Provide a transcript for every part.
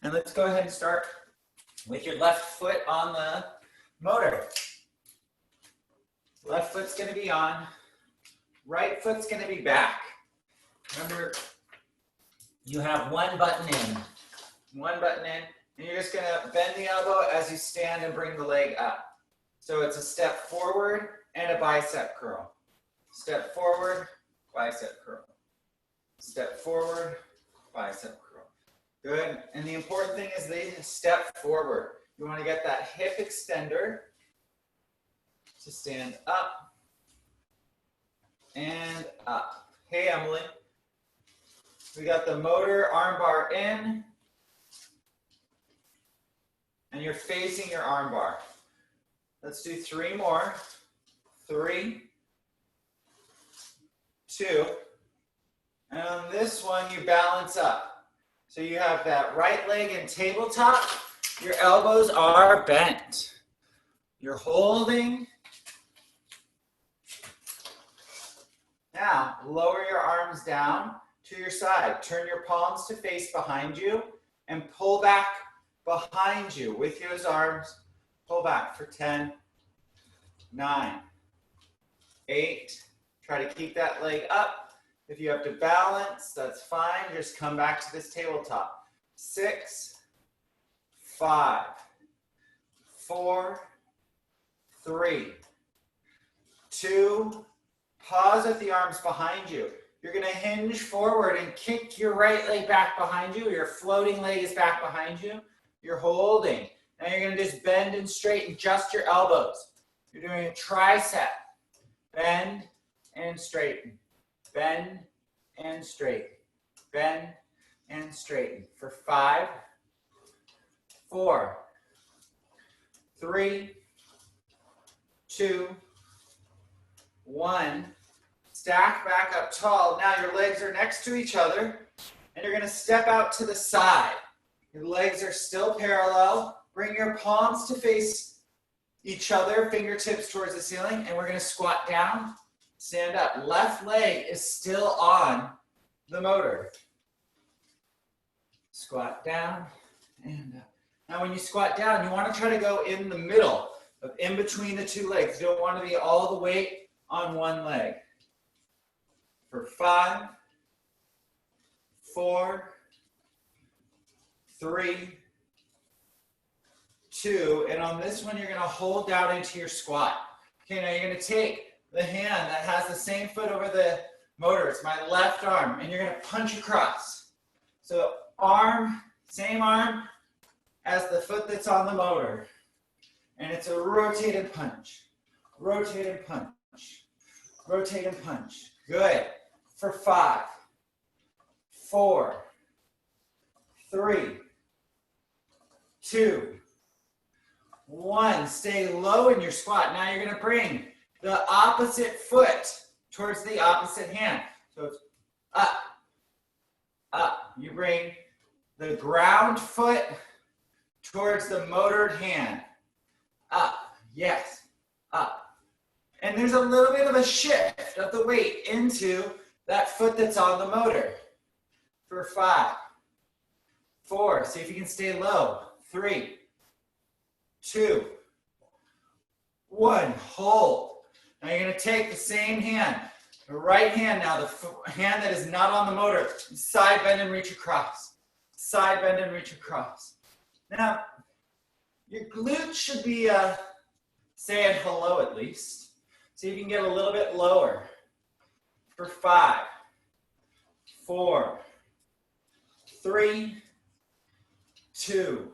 And let's go ahead and start with your left foot on the motor. Left foot's going to be on, right foot's going to be back. Remember, you have one button in, and you're just going to bend the elbow as you stand and bring the leg up. So it's a step forward and a bicep curl. Step forward, bicep curl. Step forward, bicep curl. Good. And the important thing is they step forward. You want to get that hip extender to stand up and up. Hey, Emily. We got the motor arm bar in, and you're facing your arm bar. Let's do 3 more. 3, 2, and on this one you balance up. So you have that right leg in tabletop, your elbows are bent. You're holding. Now, lower your arms down to your side. Turn your palms to face behind you and pull back behind you with those arms. Pull back for 10, 9, 8. Try to keep that leg up. If you have to balance, that's fine. Just come back to this tabletop. 6, 5, 4, 3, 2. Pause with the arms behind you. You're going to hinge forward and kick your right leg back behind you. Your floating leg is back behind you. You're holding. Now you're going to just bend and straighten just your elbows. You're doing a tricep. Bend and straighten. Bend and straighten. Bend and straighten. For 5, 4, 3, 2, 1. Stack back up tall. Now your legs are next to each other, and you're going to step out to the side. Your legs are still parallel. Bring your palms to face each other, fingertips towards the ceiling, and we're going to squat down, stand up. Left leg is still on the motor. Squat down and up. Now when you squat down, you want to try to go in the middle, in between the two legs. You don't want to be all the weight on one leg. For 5, 4, 3, 2, and on this one, you're going to hold down into your squat. Okay, now you're going to take the hand that has the same foot over the motor. It's my left arm, and you're going to punch across. So arm, same arm as the foot that's on the motor. And it's a rotate and punch. Rotate and punch. Rotate and punch. Good. For 5, 4, 3, 2, 1. Stay low in your squat. Now you're going to bring the opposite foot towards the opposite hand. So it's up, up. You bring the ground foot towards the motored hand. Up, yes, up. And there's a little bit of a shift of the weight into that foot that's on the motor. For 5, 4, see if you can stay low. 3, 2, 1, hold. Now you're going to take the same hand, the right hand now, the hand that is not on the motor, side bend and reach across. Side bend and reach across. Now, your glutes should be saying hello at least. See if you can get a little bit lower. For 5, 4, 3, 2,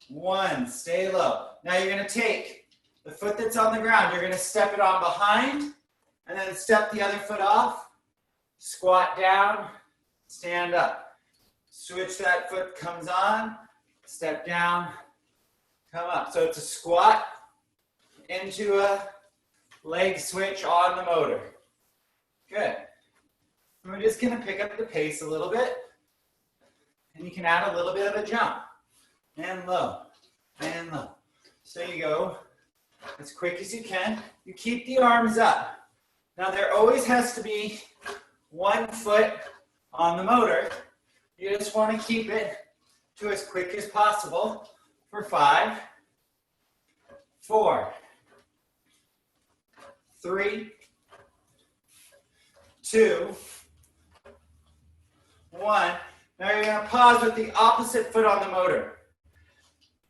1. Stay low. Now you're going to take the foot that's on the ground. You're going to step it on behind and then step the other foot off. Squat down. Stand up. Switch that foot, comes on. Step down. Come up. So it's a squat into a leg switch on the motor. Good. And we're just going to pick up the pace a little bit. And you can add a little bit of a jump. And low. And low. So you go as quick as you can. You keep the arms up. Now there always has to be one foot on the motor. You just want to keep it to as quick as possible for 5, 4, 3, 2, 1. Now you're going to pause with the opposite foot on the motor.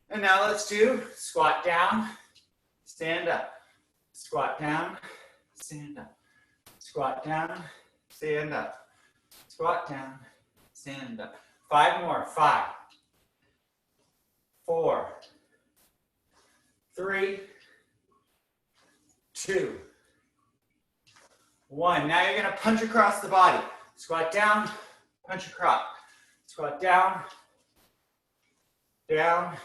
And now let's do squat down, stand up. Squat down, stand up. Squat down, stand up. Squat down, stand up. 5 more. 5, 4, 3, 2, 1. Now you're going to punch across the body. Squat down, punch across. Squat down, down,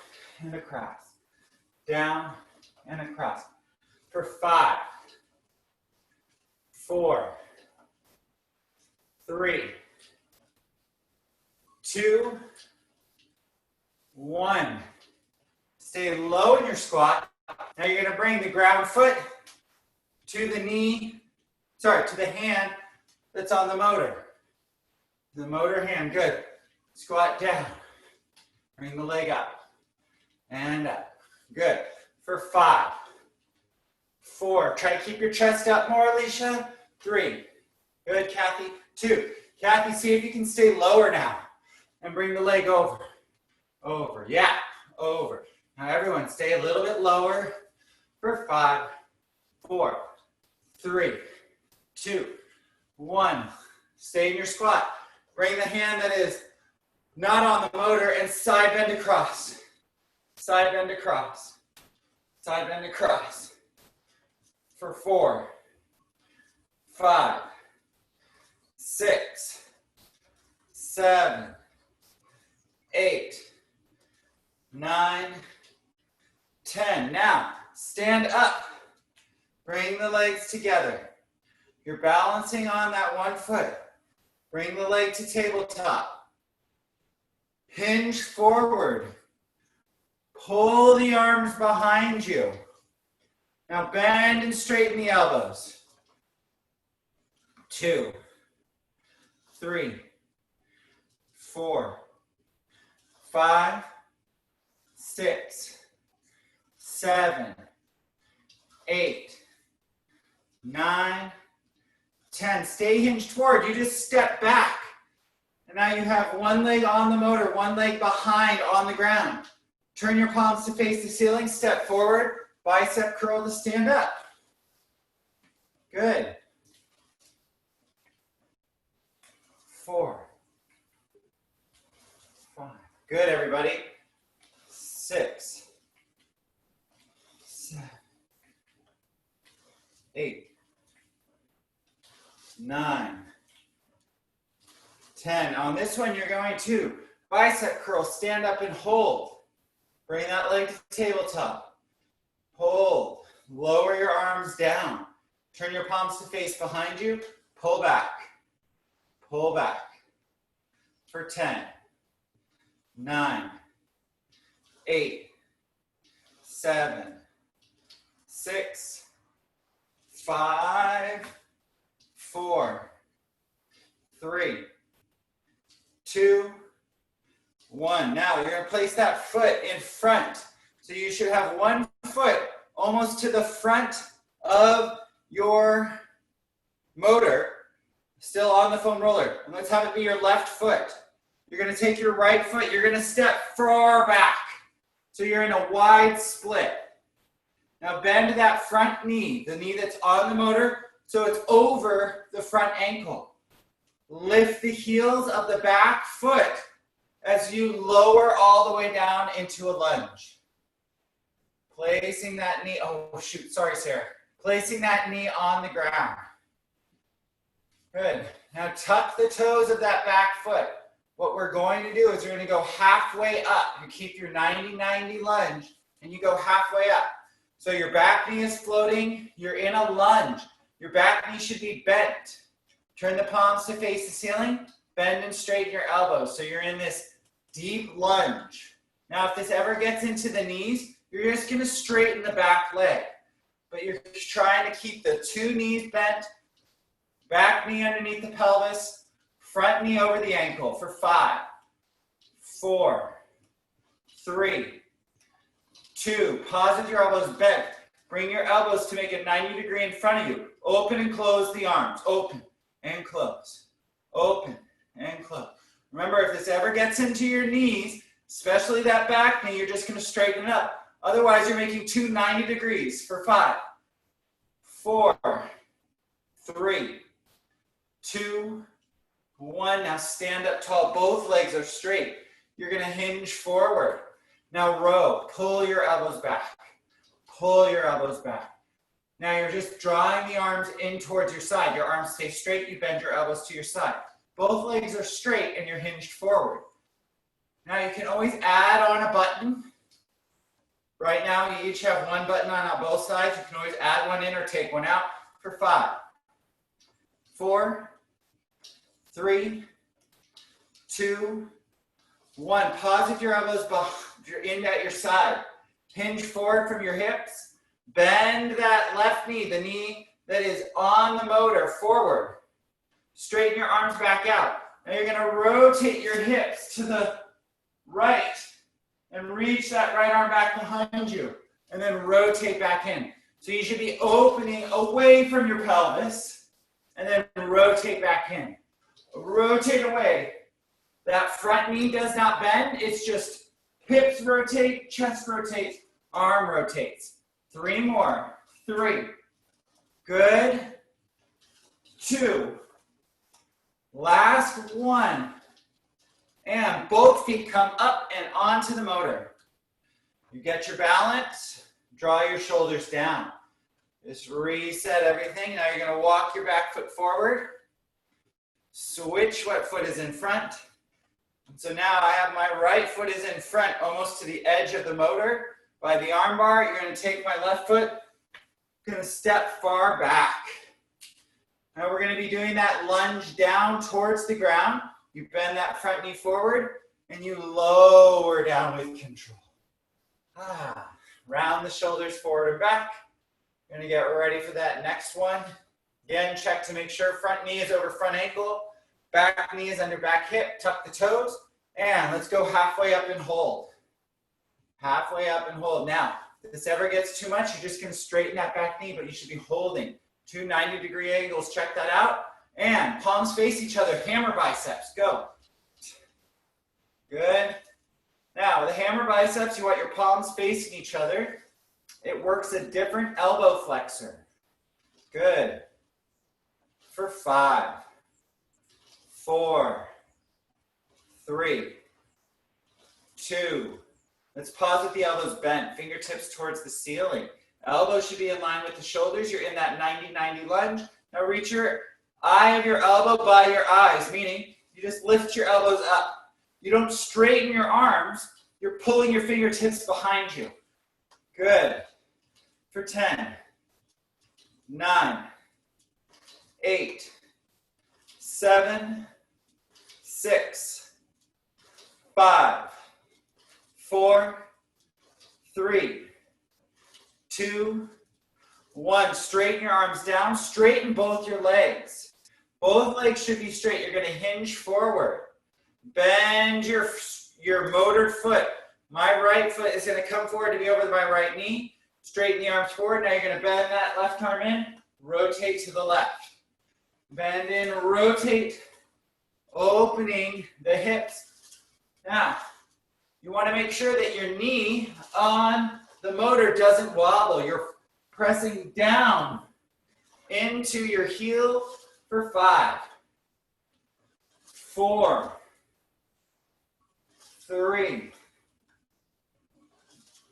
and across. Down, and across. For 5, 4, 3, 2, 1. Stay low in your squat. Now you're going to bring the ground foot to the knee, to the hand that's on the motor. The motor hand, good. Squat down. Bring the leg up and up. Good. For 5, 4. Try to keep your chest up more, Alicia. 3. Good, Kathy. 2. Kathy, see if you can stay lower now and bring the leg over. Over. Yeah. Over. Now everyone stay a little bit lower for 5, 4, 3, 2, 1. Stay in your squat. Bring the hand that is not on the motor and side bend across. Side bend across. Side bend across. For 4, 5, 6, 7, 8, 9, 10. Now, stand up. Bring the legs together. You're balancing on that one foot. Bring the leg to tabletop. Hinge forward. Pull the arms behind you. Now bend and straighten the elbows. 2, 3, 4, 5, 6, 7, 8, 9, 10. Stay hinged forward. You just step back. And now you have one leg on the motor, one leg behind on the ground. Turn your palms to face the ceiling. Step forward. Bicep curl to stand up. Good. 4, 5. Good, everybody. 6, 7, 8, 9, 10. On this one, you're going to bicep curl, stand up and hold. Bring that leg to the tabletop. Hold. Lower your arms down. Turn your palms to face behind you. Pull back. Pull back. For 10, 9, 8, 7, 6, 5, 4, 3, 2, 1. Now you're going to place that foot in front. So you should have one foot almost to the front of your motor, still on the foam roller. And let's have it be your left foot. You're going to take your right foot, you're going to step far back. So you're in a wide split. Now bend that front knee, the knee that's on the motor, so it's over the front ankle. Lift the heels of the back foot as you lower all the way down into a lunge. Placing that knee, oh shoot, sorry Sarah. Placing that knee on the ground. Good. Now tuck the toes of that back foot. What we're going to do is we're going to go halfway up. You keep your 90-90 lunge and you go halfway up. So your back knee is floating, you're in a lunge. Your back knee should be bent. Turn the palms to face the ceiling, bend and straighten your elbows. So you're in this deep lunge. Now if this ever gets into the knees, you're just going to straighten the back leg. But you're trying to keep the two knees bent, back knee underneath the pelvis, front knee over the ankle for 5, 4, 3, 2, pause with your elbows bent. Bring your elbows to make a 90-degree in front of you. Open and close the arms. Open and close. Open and close. Remember, if this ever gets into your knees, especially that back knee, you're just going to straighten it up. Otherwise, you're making two 90 degrees for 5, 4, 3, 2, 1. Now stand up tall. Both legs are straight. You're going to hinge forward. Now row. Pull your elbows back. Pull your elbows back. Now you're just drawing the arms in towards your side. Your arms stay straight. You bend your elbows to your side. Both legs are straight and you're hinged forward. Now you can always add on a button. Right now you each have one button on both sides. You can always add one in or take one out for 5, 4, 3, 2, 1. Pause with your elbows in at your side. Hinge forward from your hips. Bend that left knee, the knee that is on the motor, forward. Straighten your arms back out. Now you're going to rotate your hips to the right and reach that right arm back behind you. And then rotate back in. So you should be opening away from your pelvis and then rotate back in. Rotate away. That front knee does not bend. It's just hips rotate, chest rotates, arm rotates. 3 more. 3. Good. 2. Last 1. And both feet come up and onto the motor. You get your balance. Draw your shoulders down. Just reset everything. Now you're going to walk your back foot forward. Switch what foot is in front. And so now I have my right foot is in front, almost to the edge of the motor. By the arm bar, you're going to take my left foot, going to step far back. Now we're going to be doing that lunge down towards the ground. You bend that front knee forward, and you lower down with control. Round the shoulders forward and back. You're going to get ready for that next one. Again, check to make sure front knee is over front ankle. Back knee is under back hip. Tuck the toes. And let's go halfway up and hold. Halfway up and hold. Now, if this ever gets too much, you're just going to straighten that back knee, but you should be holding. 2 90-degree angles. Check that out. And palms face each other. Hammer biceps. Go. Good. Now, with the hammer biceps, you want your palms facing each other. It works a different elbow flexor. Good. For 5, 4, 3, 2. Let's pause with the elbows bent, fingertips towards the ceiling. Elbows should be in line with the shoulders. You're in that 90-90 lunge. Now reach your eye of your elbow by your eyes, meaning you just lift your elbows up. You don't straighten your arms. You're pulling your fingertips behind you. Good. For 10, 9, 8, 7, 6, 5, 4, 3, 2, 1. Straighten your arms down. Straighten both your legs. Both legs should be straight. You're going to hinge forward. Bend your motored foot. My right foot is going to come forward to be over my right knee. Straighten the arms forward. Now you're going to bend that left arm in. Rotate to the left. Bend in, rotate, opening the hips. Now, you want to make sure that your knee on the motor doesn't wobble. You're pressing down into your heel for 5, 4, 3,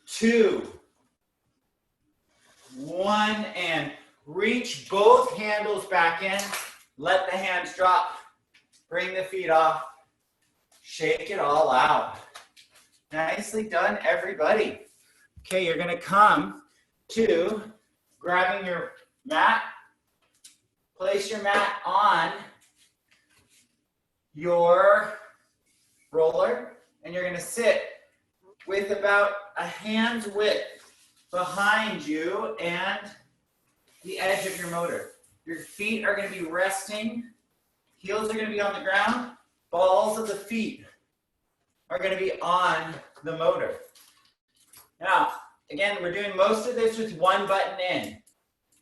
2, 1, and reach both handles back in. Let the hands drop. Bring the feet off. Shake it all out. Nicely done, everybody. Okay, you're going to come to grabbing your mat. Place your mat on your roller, and you're going to sit with about a hand's width behind you and the edge of your motor. Your feet are going to be resting. Heels are going to be on the ground. Balls of the feet are going to be on the motor. Now, again, we're doing most of this with one button in.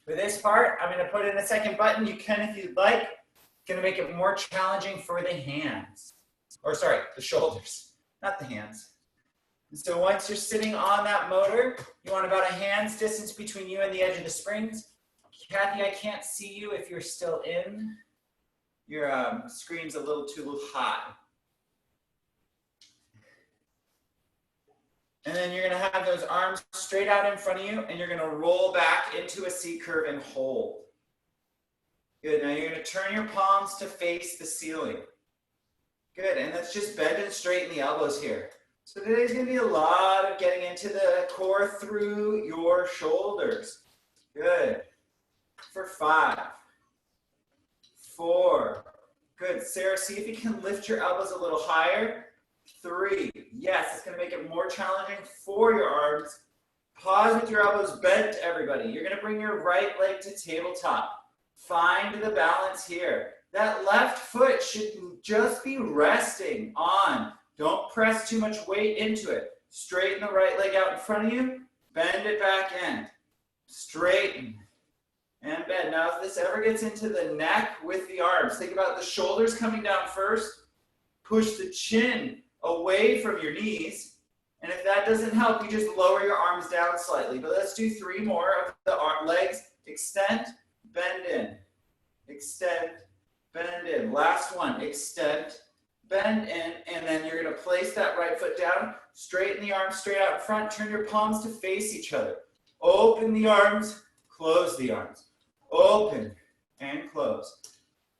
For this part, I'm going to put in a second button. You can if you'd like. It's going to make it more challenging for the hands. Or sorry, the shoulders, not the hands. And so once you're sitting on that motor, you want about a hand's distance between you and the edge of the springs. Kathy, I can't see you if you're still in. Your screen's a little too high. And then you're going to have those arms straight out in front of you, and you're going to roll back into a C curve and hold. Good. Now you're going to turn your palms to face the ceiling. Good. And let's just bend and straighten the elbows here. So today's going to be a lot of getting into the core through your shoulders. Good. For 5, 4. Good. Sarah, see if you can lift your elbows a little higher. 3. Yes, it's going to make it more challenging for your arms. Pause with your elbows bent, everybody. You're going to bring your right leg to tabletop. Find the balance here. That left foot should just be resting on. Don't press too much weight into it. Straighten the right leg out in front of you. Bend it back in. Straighten and bend. Now, if this ever gets into the neck with the arms, think about the shoulders coming down first. Push the chin away from your knees. And if that doesn't help, you just lower your arms down slightly. But let's do 3 more of the legs. Extend, bend in. Extend, bend in. Last one. Extend, bend in. And then you're going to place that right foot down. Straighten the arms straight out in front. Turn your palms to face each other. Open the arms. Close the arms. Open and close.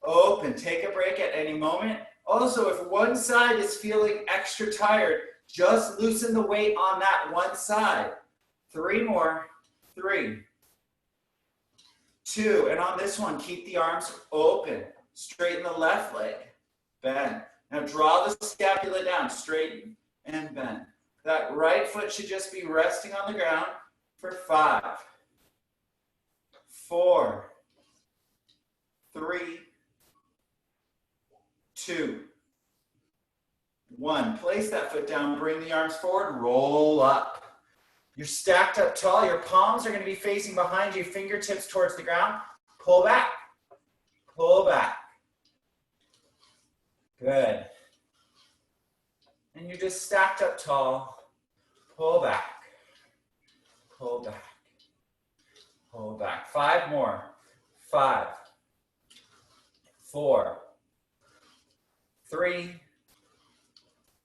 Open. Take a break at any moment. Also, if one side is feeling extra tired, just loosen the weight on that one side. 3 more. 3, 2, and on this one, keep the arms open. Straighten the left leg. Bend. Now draw the scapula down. Straighten and bend. That right foot should just be resting on the ground for 5, 4, 3, 2, 1. Place that foot down, bring the arms forward, roll up. You're stacked up tall. Your palms are going to be facing behind you, fingertips towards the ground. Pull back, pull back. Good. And you're just stacked up tall. Pull back, pull back, pull back. 5 more. 5, 4, 3,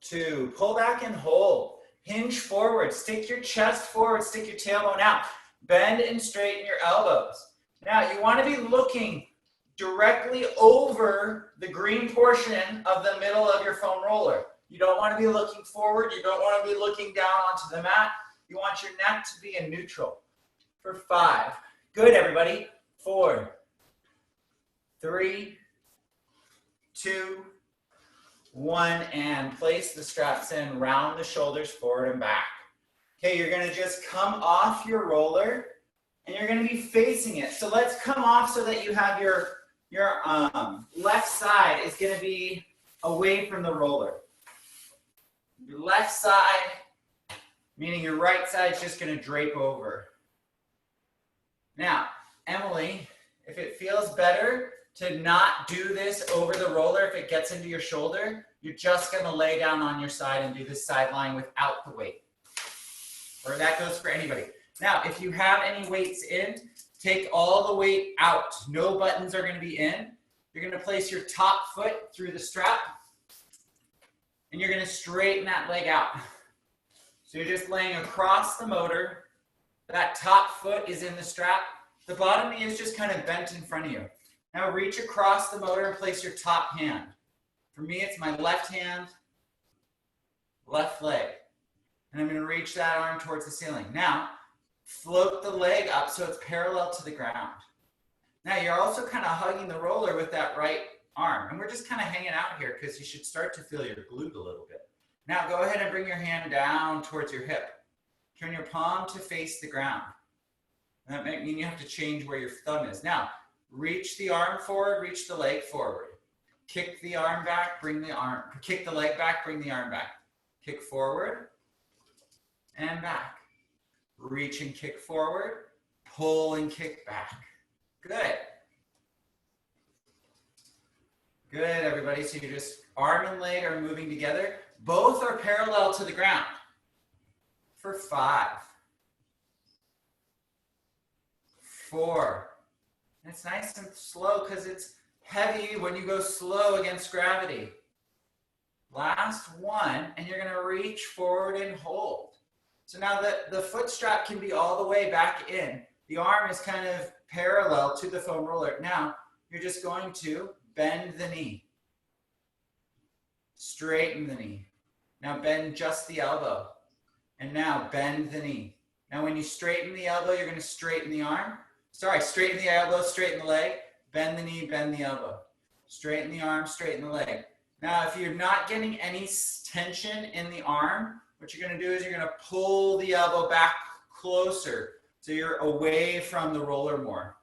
2. Pull back and hold. Hinge forward. Stick your chest forward. Stick your tailbone out. Bend and straighten your elbows. Now, you want to be looking directly over the green portion of the middle of your foam roller. You don't want to be looking forward. You don't want to be looking down onto the mat. You want your neck to be in neutral. For 5. Good, everybody. 4, 3, 2, 1, and place the straps in, round the shoulders forward and back. Okay, you're going to just come off your roller and you're going to be facing it. So let's come off so that you have your left side is going to be away from the roller. Your left side, meaning your right side, is just going to drape over. Now, Emily, if it feels better to not do this over the roller, if it gets into your shoulder, you're just going to lay down on your side and do this side lying without the weight. Or that goes for anybody. Now, if you have any weights in, take all the weight out. No buttons are going to be in. You're going to place your top foot through the strap, and you're going to straighten that leg out. So you're just laying across the motor. That top foot is in the strap. The bottom knee is just kind of bent in front of you. Now reach across the motor and place your top hand. For me, it's my left hand, left leg. And I'm going to reach that arm towards the ceiling. Now, float the leg up so it's parallel to the ground. Now, you're also kind of hugging the roller with that right arm. And we're just kind of hanging out here because you should start to feel your glute a little bit. Now, go ahead and bring your hand down towards your hip. Turn your palm to face the ground. And that might mean you have to change where your thumb is. Now, reach the arm forward, reach the leg forward. Kick the arm back, bring the arm, kick the leg back, bring the arm back. kick forward, and back. Reach and kick forward, pull and kick back. Good. Good, everybody. So you just arm and leg are moving together. Both are parallel to the ground. For 5, 4. It's nice and slow because it's heavy when you go slow against gravity. Last 1, and you're going to reach forward and hold. So now the foot strap can be all the way back in. The arm is kind of parallel to the foam roller. Now, you're just going to bend the knee. Straighten the knee. Now bend just the elbow. And now bend the knee. Now when you straighten the elbow, you're going to straighten the arm. Sorry, straighten the elbow, straighten the leg. Bend the knee, bend the elbow. Straighten the arm, straighten the leg. Now if you're not getting any tension in the arm, what you're going to do is you're going to pull the elbow back closer so you're away from the roller more.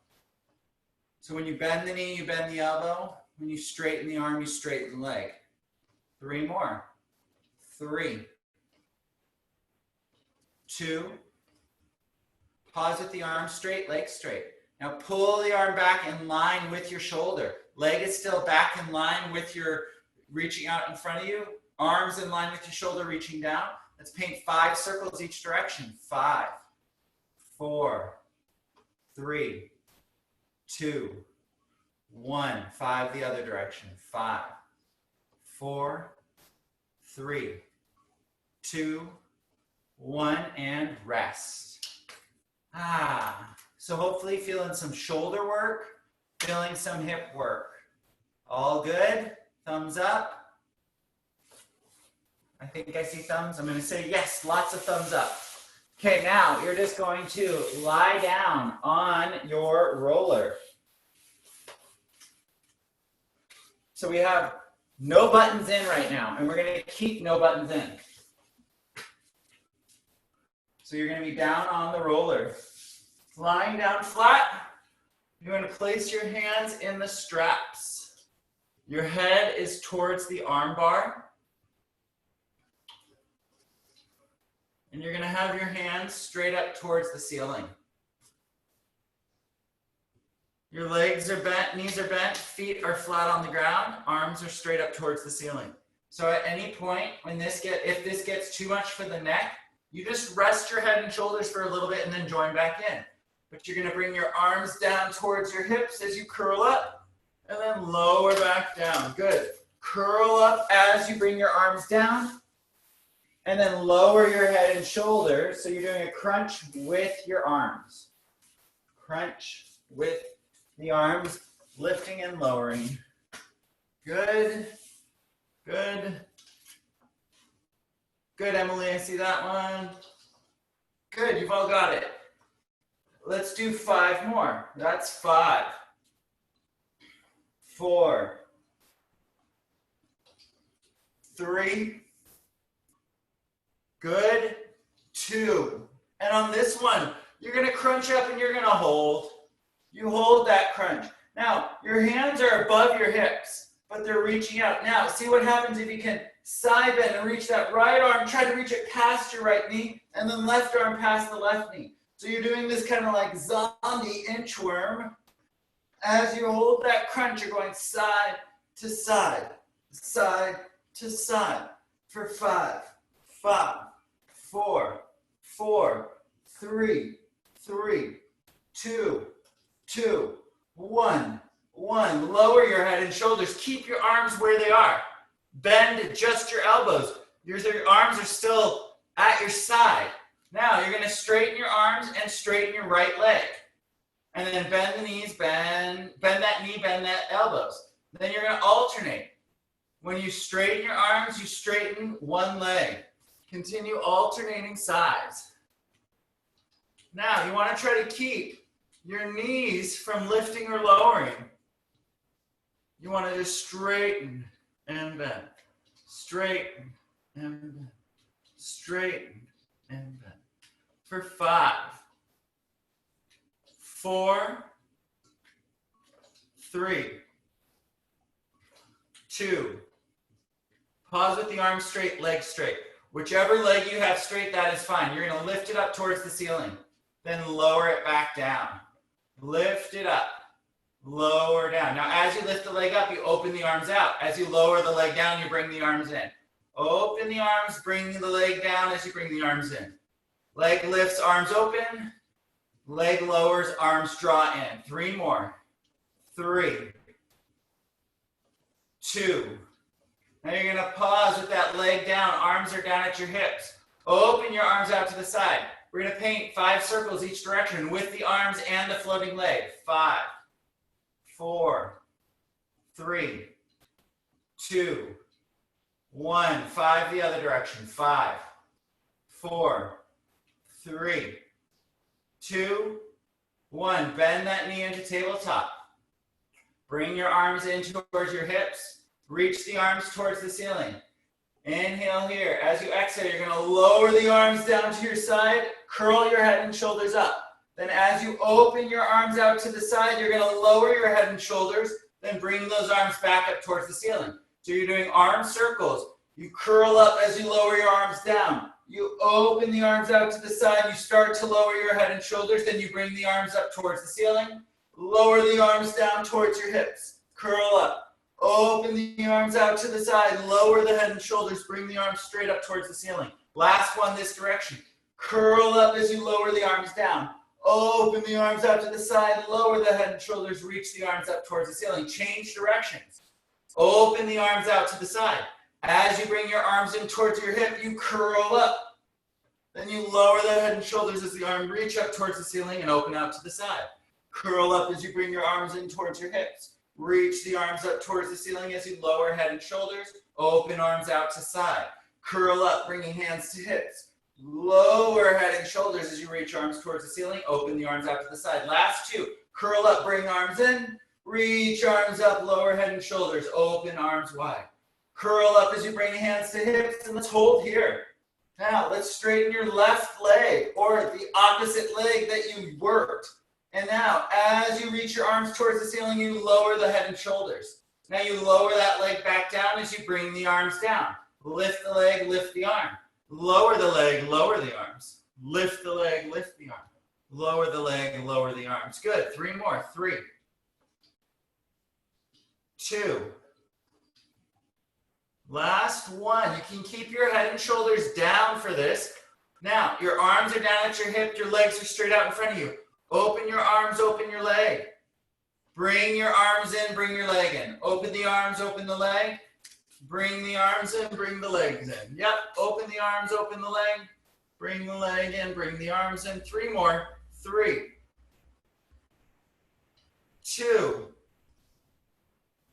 So when you bend the knee, you bend the elbow. When you straighten the arm, you straighten the leg. 3 more. 3, 2, pause with the arm straight, leg straight. Now pull the arm back in line with your shoulder. Leg is still back in line with your reaching out in front of you. Arms in line with your shoulder reaching down. Let's paint 5 circles each direction. 5, 4, 3, 2, 1. 5 the other direction. 5, 4, 3, 2, 1, and rest. So hopefully feeling some shoulder work, feeling some hip work. All good? Thumbs up. I think I see thumbs. I'm going to say yes, lots of thumbs up. Okay, now you're just going to lie down on your roller. So we have no buttons in right now, and we're going to keep no buttons in. So you're going to be down on the roller. Lying down flat, you're going to place your hands in the straps. Your head is towards the arm bar. And you're going to have your hands straight up towards the ceiling. Your legs are bent, knees are bent, feet are flat on the ground, arms are straight up towards the ceiling. So at any point, if this gets too much for the neck, you just rest your head and shoulders for a little bit and then join back in. But you're going to bring your arms down towards your hips as you curl up and then lower back down. Good. Curl up as you bring your arms down and then lower your head and shoulders. So you're doing a crunch with your arms. Crunch with the arms, lifting and lowering. Good. Good. Good, Emily, I see that one. Good, you've all got it. Let's do 5 more. That's 5, 4, 3, good, 2. And on this one, you're going to crunch up and you're going to hold. You hold that crunch. Now, your hands are above your hips, but they're reaching out. Now, see what happens if you can side bend and reach that right arm. Try to reach it past your right knee, and then left arm past the left knee. So you're doing this kind of like zombie inchworm. As you hold that crunch, you're going side to side, side to side for 5, 5, 4, 4, 3, 3, 2, 2, 1, 1. Lower your head and shoulders. Keep your arms where they are. Bend just your elbows. Your arms are still at your side. Now you're going to straighten your arms and straighten your right leg. And then bend the knees, bend that knee, bend that elbows. Then you're going to alternate. When you straighten your arms, you straighten one leg. Continue alternating sides. Now you want to try to keep your knees from lifting or lowering. You want to just straighten and bend. Straighten and bend. Straighten and bend. For 5, 4, 3, 2. Pause with the arms straight, legs straight. Whichever leg you have straight, that is fine. You're gonna lift it up towards the ceiling, then lower it back down. Lift it up, lower down. Now as you lift the leg up, you open the arms out. As you lower the leg down, you bring the arms in. Open the arms, bring the leg down as you bring the arms in. Leg lifts, arms open. Leg lowers, arms draw in. 3 more. 3, 2. Now you're going to pause with that leg down. Arms are down at your hips. Open your arms out to the side. We're going to paint 5 circles each direction with the arms and the floating leg. 5, 4, 3, 2, 1. 5 the other direction. 5, 4, 3, 2, 1. Bend that knee into tabletop. Bring your arms in towards your hips. Reach the arms towards the ceiling. Inhale here. As you exhale, you're going to lower the arms down to your side. Curl your head and shoulders up. Then as you open your arms out to the side, you're going to lower your head and shoulders. Then bring those arms back up towards the ceiling. So you're doing arm circles. You curl up as you lower your arms down. You open the arms out to the side. You start to lower your head and shoulders. Then you bring the arms up towards the ceiling. Lower the arms down towards your hips. Curl up. Open the arms out to the side. Lower the head and shoulders. Bring the arms straight up towards the ceiling. Last one this direction. Curl up as you lower the arms down. Open the arms out to the side. Lower the head and shoulders. Reach the arms up towards the ceiling. Change directions. Open the arms out to the side. As you bring your arms in towards your hip, you curl up. Then you lower the head and shoulders as the arm reach up towards the ceiling and open out to the side. Curl up as you bring your arms in towards your hips. Reach the arms up towards the ceiling as you lower head and shoulders. Open arms out to side. Curl up, bringing hands to hips. Lower head and shoulders as you reach arms towards the ceiling. Open the arms out to the side. Last 2. Curl up, bring arms in. Reach arms up, lower head and shoulders. Open arms wide. Curl up as you bring hands to hips. And let's hold here. Now, let's straighten your left leg or the opposite leg that you worked. And now, as you reach your arms towards the ceiling, you lower the head and shoulders. Now you lower that leg back down as you bring the arms down. Lift the leg, lift the arm. Lower the leg, lower the arms. Lift the leg, lift the arm. Lower the leg, lower the arms. Good. 3 more. 3, 2. Last 1. You can keep your head and shoulders down for this. Now, your arms are down at your hip. Your legs are straight out in front of you. Open your arms, open your leg. Bring your arms in, bring your leg in. Open the arms, open the leg. Bring the arms in, bring the legs in. Yep, open the arms, open the leg. Bring the leg in, bring the arms in. 3 more. 3, 2.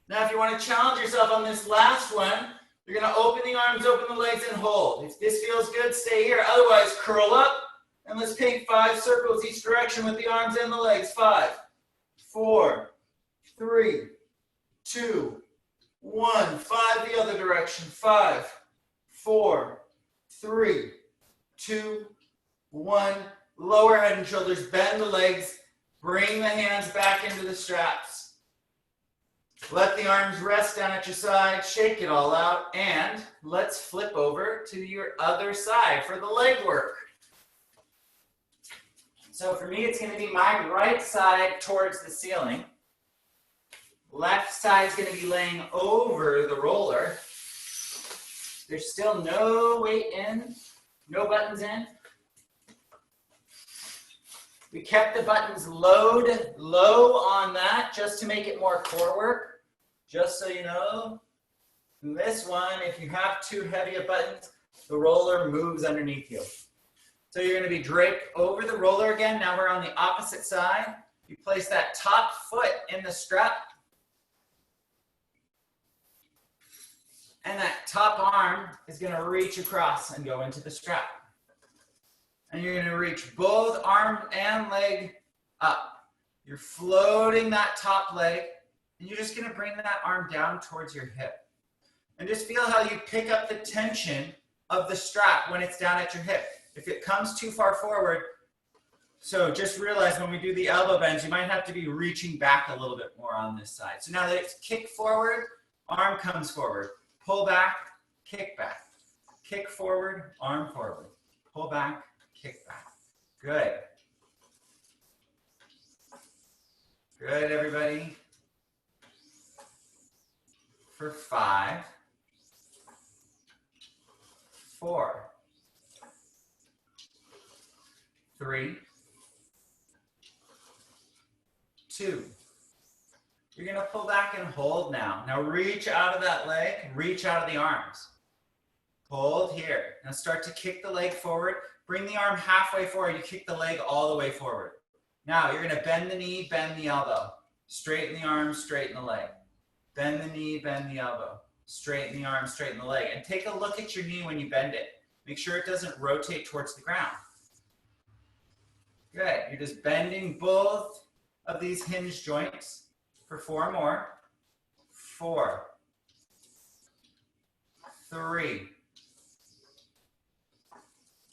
Now if you want to challenge yourself on this last one, you're going to open the arms, open the legs, and hold. If this feels good, stay here. Otherwise, curl up. And let's paint 5 circles each direction with the arms and the legs. 5, 4, 3, 2, 1. 5 the other direction. 5, 4, 3, 2, 1. Lower head and shoulders. Bend the legs. Bring the hands back into the straps. Let the arms rest down at your side. Shake it all out. And let's flip over to your other side for the leg work. So for me, it's going to be my right side towards the ceiling. Left side is going to be laying over the roller. There's still no weight in, no buttons in. We kept the buttons low on that just to make it more core work. Just so you know, this one, if you have too heavy of buttons, the roller moves underneath you. So you're going to be draped over the roller again. Now we're on the opposite side. You place that top foot in the strap. And that top arm is going to reach across and go into the strap. And you're going to reach both arm and leg up. You're floating that top leg. And you're just going to bring that arm down towards your hip. And just feel how you pick up the tension of the strap when it's down at your hip. If it comes too far forward, so just realize when we do the elbow bends, you might have to be reaching back a little bit more on this side. So now that it's kick forward, arm comes forward, pull back, kick back, Kick forward, arm forward. Pull back, kick back. Good. Good, everybody. For 5, 4, 3, 2. You're going to pull back and hold now. Now reach out of that leg, reach out of the arms. Hold here. Now start to kick the leg forward. Bring the arm halfway forward. You kick the leg all the way forward. Now you're going to bend the knee, bend the elbow. Straighten the arm, straighten the leg. Bend the knee, bend the elbow. Straighten the arm, straighten the leg. And take a look at your knee when you bend it. Make sure it doesn't rotate towards the ground. Good. You're just bending both of these hinge joints for 4 more. 4, 3,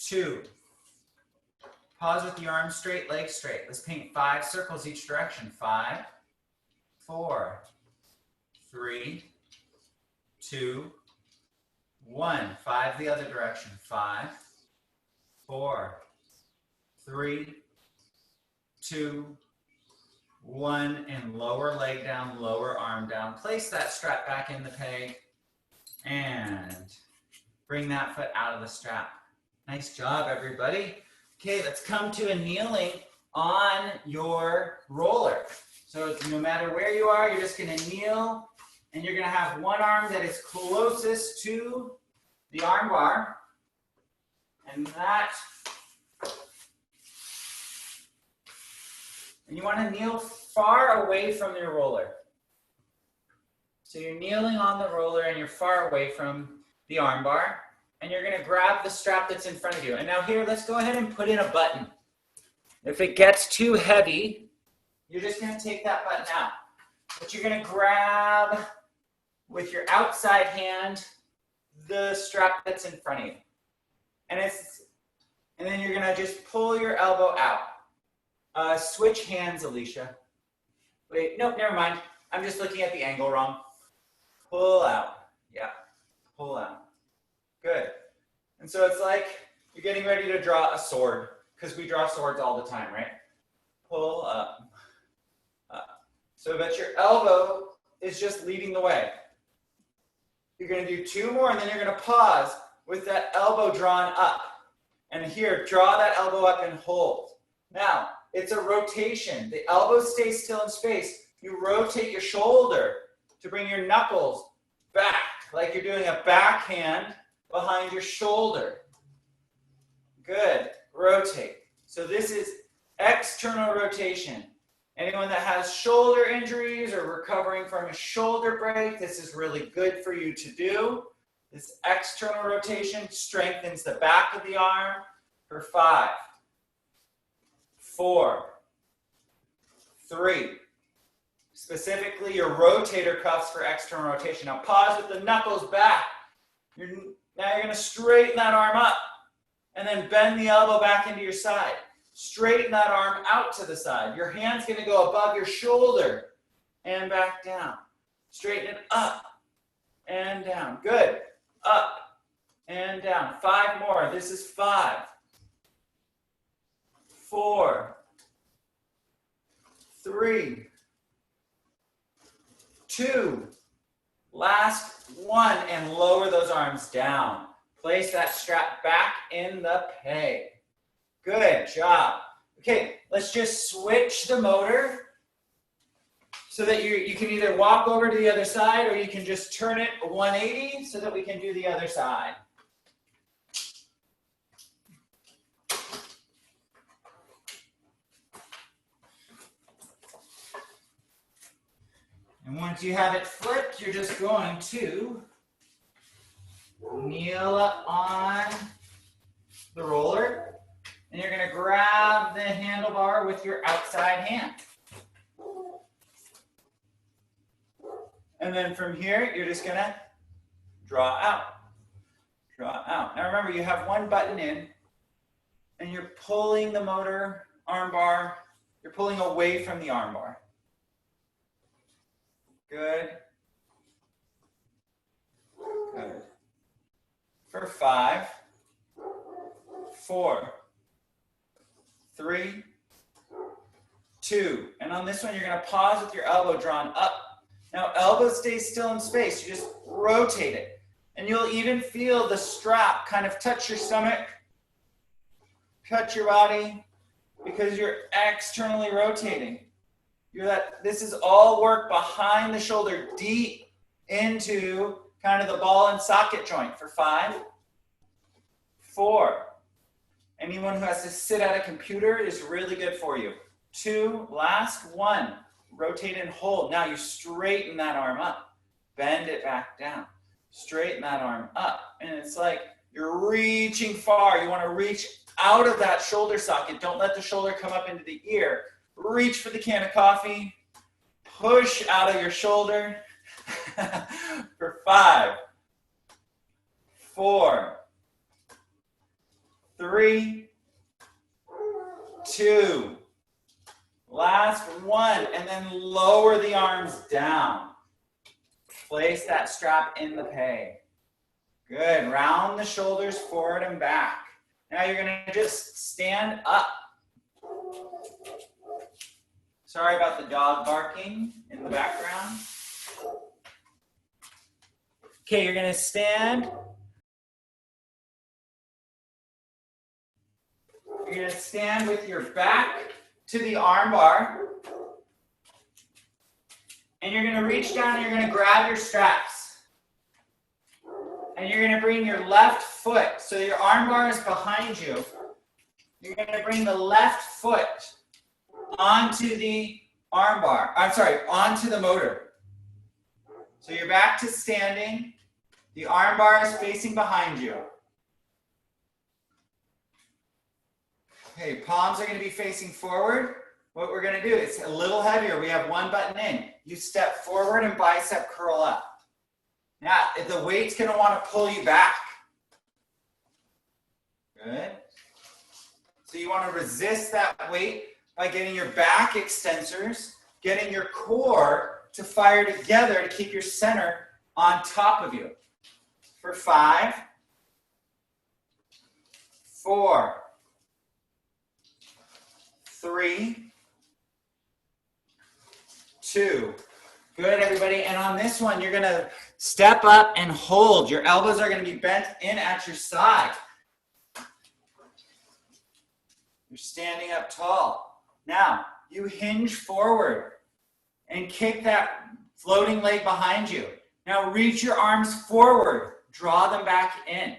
2. Pause with the arms straight, legs straight. Let's paint 5 circles each direction. 5, 4, 3, 2, 1. 5 the other direction. 5, 4, 3, 2, 1. And lower leg down, lower arm down. Place that strap back in the peg and bring that foot out of the strap. Nice job, everybody. Okay, let's come to a kneeling on your roller. So no matter where you are, you're just going to kneel, and you're going to have one arm that is closest to the arm bar, and you want to kneel far away from your roller. So you're kneeling on the roller and you're far away from the arm bar, and you're going to grab the strap that's in front of you. And now here, let's go ahead and put in a button. If it gets too heavy, you're just going to take that button out. But you're going to grab with your outside hand the strap that's in front of you. And then you're going to just pull your elbow out. Switch hands, Alicia. Wait, nope, never mind. I'm just looking at the angle wrong. Pull out. Yeah, pull out. Good. And so it's like you're getting ready to draw a sword, because we draw swords all the time, right? Pull up, up. So that your elbow is just leading the way. You're going to do 2 more, and then you're going to pause with that elbow drawn up. And here, draw that elbow up and hold. Now, it's a rotation. The elbow stays still in space. You rotate your shoulder to bring your knuckles back, like you're doing a backhand behind your shoulder. Good. Rotate. So this is external rotation. Anyone that has shoulder injuries or recovering from a shoulder break, this is really good for you to do. This external rotation strengthens the back of the arm for 5, 4, 3. Specifically your rotator cuffs for external rotation. Now pause with the knuckles back. Now you're going to straighten that arm up and then bend the elbow back into your side. Straighten that arm out to the side. Your hand's going to go above your shoulder and back down. Straighten it up and down. Good. Up and down. 5 more. This is 5, 4, 3, 2. Last 1, and lower those arms down. Place that strap back in the peg. Good job. Okay, let's just switch the motor so that you can either walk over to the other side, or you can just turn it 180 so that we can do the other side. And once you have it flipped, you're just going to kneel up on the roller, and you're going to grab the handlebar with your outside hand. And then from here, you're just going to draw out. Draw out. Now remember, you have one button in, and you're pulling the motor arm bar. You're pulling away from the arm bar. Good. Good. for 5, 4, 3, 2. And on this one, you're going to pause with your elbow drawn up. Now, elbow stays still in space. You just rotate it. And you'll even feel the strap kind of touch your stomach, touch your body, because you're externally rotating. This is all work behind the shoulder, deep into kind of the ball and socket joint for 5, 4. Anyone who has to sit at a computer is really good for you. 2, last 1. Rotate and hold. Now you straighten that arm up. Bend it back down. Straighten that arm up. And it's like you're reaching far. You want to reach out of that shoulder socket. Don't let the shoulder come up into the ear. Reach for the can of coffee. Push out of your shoulder. For 5, 4, 3, 2. Last 1, and then lower the arms down. Place that strap in the peg. Good. Round the shoulders forward and back. Now you're going to just stand up. Sorry about the dog barking in the background. Okay, you're going to stand. You're going to stand with your back to the arm bar. And you're going to reach down and you're going to grab your straps. And you're going to bring your left foot, so your arm bar is behind you. You're going to bring the left foot onto the arm bar. Onto the motor. So you're back to standing. The arm bar is facing behind you. Okay, palms are going to be facing forward. What we're going to do is a little heavier. We have 1 button in. You step forward and bicep curl up. Now, if the weight's going to want to pull you back. Good. So you want to resist that weight by getting your back extensors, getting your core to fire together to keep your center on top of you. For 5, 4, 3, 2. Good, everybody. And on this one, you're going to step up and hold. Your elbows are going to be bent in at your side. You're standing up tall. Now, you hinge forward and kick that floating leg behind you. Now, reach your arms forward. Draw them back in.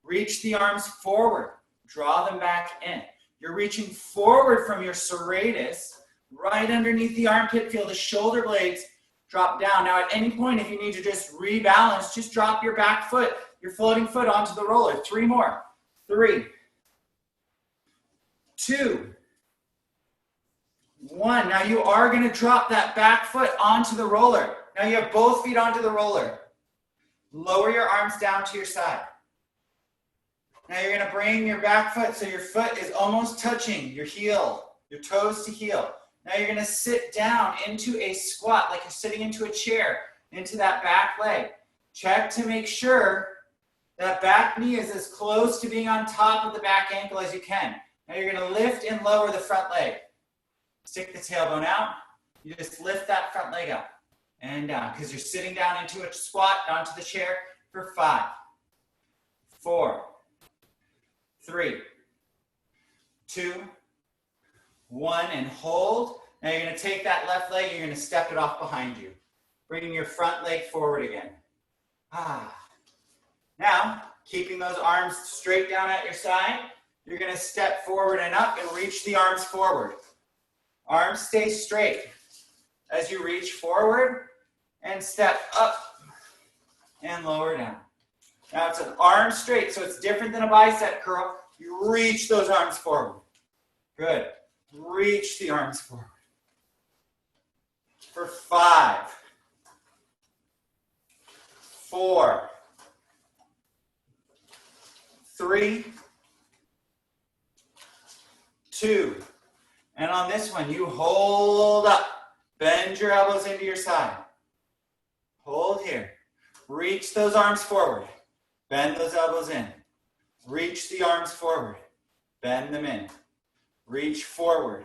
Reach the arms forward. Draw them back in. You're reaching forward from your serratus, right underneath the armpit. Feel the shoulder blades drop down. Now, at any point, if you need to just rebalance, just drop your back foot, your floating foot onto the roller. 3 more. 3, 2, 1. Now, you are going to drop that back foot onto the roller. Now, you have both feet onto the roller. Lower your arms down to your side. Now, you're going to bring your back foot so your foot is almost touching your heel, your toes to heel. Now you're going to sit down into a squat like you're sitting into a chair, into that back leg. Check to make sure that back knee is as close to being on top of the back ankle as you can. Now you're going to lift and lower the front leg. Stick the tailbone out. You just lift that front leg up and down because you're sitting down into a squat onto the chair for 5, 4, 3, 2, 1, and hold. Now you're going to take that left leg, you're going to step it off behind you, bringing your front leg forward again. Now, keeping those arms straight down at your side, you're going to step forward and up and reach the arms forward. Arms stay straight as you reach forward and step up and lower down. Now it's an arm straight, so it's different than a bicep curl. You reach those arms forward. Good. Reach the arms forward. For 5, 4, 3, 2. And on this one, you hold up. Bend your elbows into your side. Hold here. Reach those arms forward. Bend those elbows in. Reach the arms forward. Bend them in. Reach forward.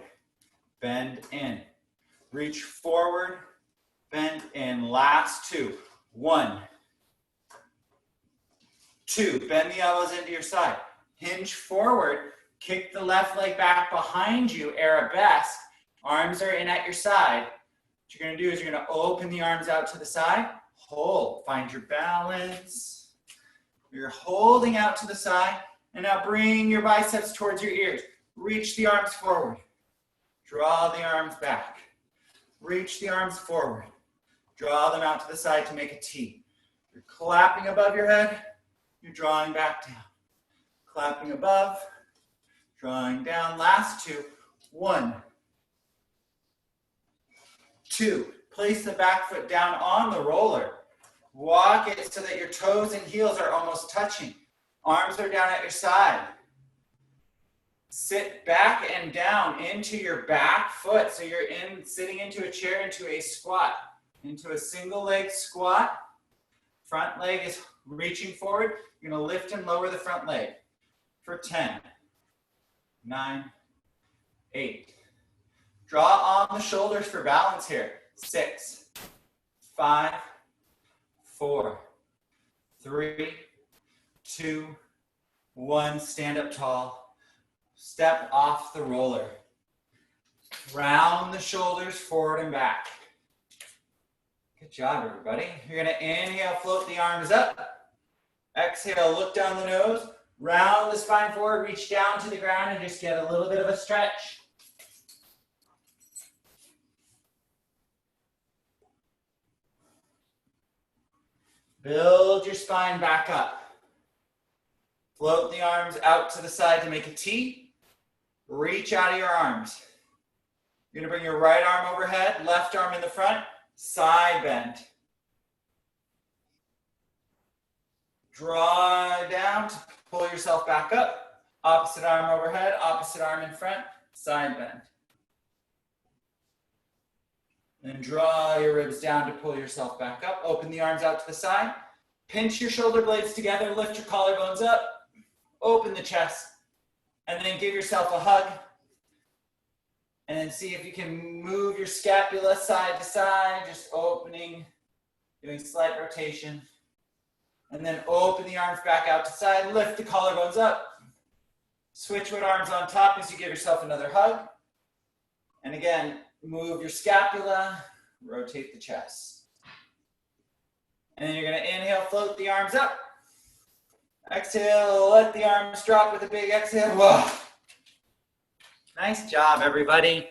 Bend in. Reach forward. Bend in. Last two. 1, 2. Bend the elbows into your side. Hinge forward. Kick the left leg back behind you. Arabesque. Arms are in at your side. What you're going to do is you're going to open the arms out to the side. Hold. Find your balance. You're holding out to the side. And now bring your biceps towards your ears. Reach the arms forward. Draw the arms back. Reach the arms forward. Draw them out to the side to make a T. You're clapping above your head. You're drawing back down. Clapping above. Drawing down. Last two. 1, 2. Place the back foot down on the roller. Walk it so that your toes and heels are almost touching. Arms are down at your side. Sit back and down into your back foot. So you're sitting into a chair, into a squat, into a single leg squat. Front leg is reaching forward. You're going to lift and lower the front leg for 10, 9, 8. Draw on the shoulders for balance here. 6, 5, 4, 3, 2, 1. Stand up tall. Step off the roller. Round the shoulders forward and back. Good job, everybody. You're going to inhale, float the arms up. Exhale, look down the nose. Round the spine forward, reach down to the ground and just get a little bit of a stretch. Build your spine back up. Float the arms out to the side to make a T. Reach out of your arms. You're going to bring your right arm overhead, left arm in the front, side bend. Draw down to pull yourself back up. Opposite arm overhead, opposite arm in front, side bend. Then draw your ribs down to pull yourself back up. Open the arms out to the side. Pinch your shoulder blades together. Lift your collarbones up. Open the chest. And then give yourself a hug. And then see if you can move your scapula side to side. Just opening, doing slight rotation. And then open the arms back out to side. Lift the collarbones up. Switch with arms on top as you give yourself another hug. And again, move your scapula, rotate the chest. And then you're going to inhale, float the arms up. Exhale, let the arms drop with a big exhale. Whoa. Nice job, everybody.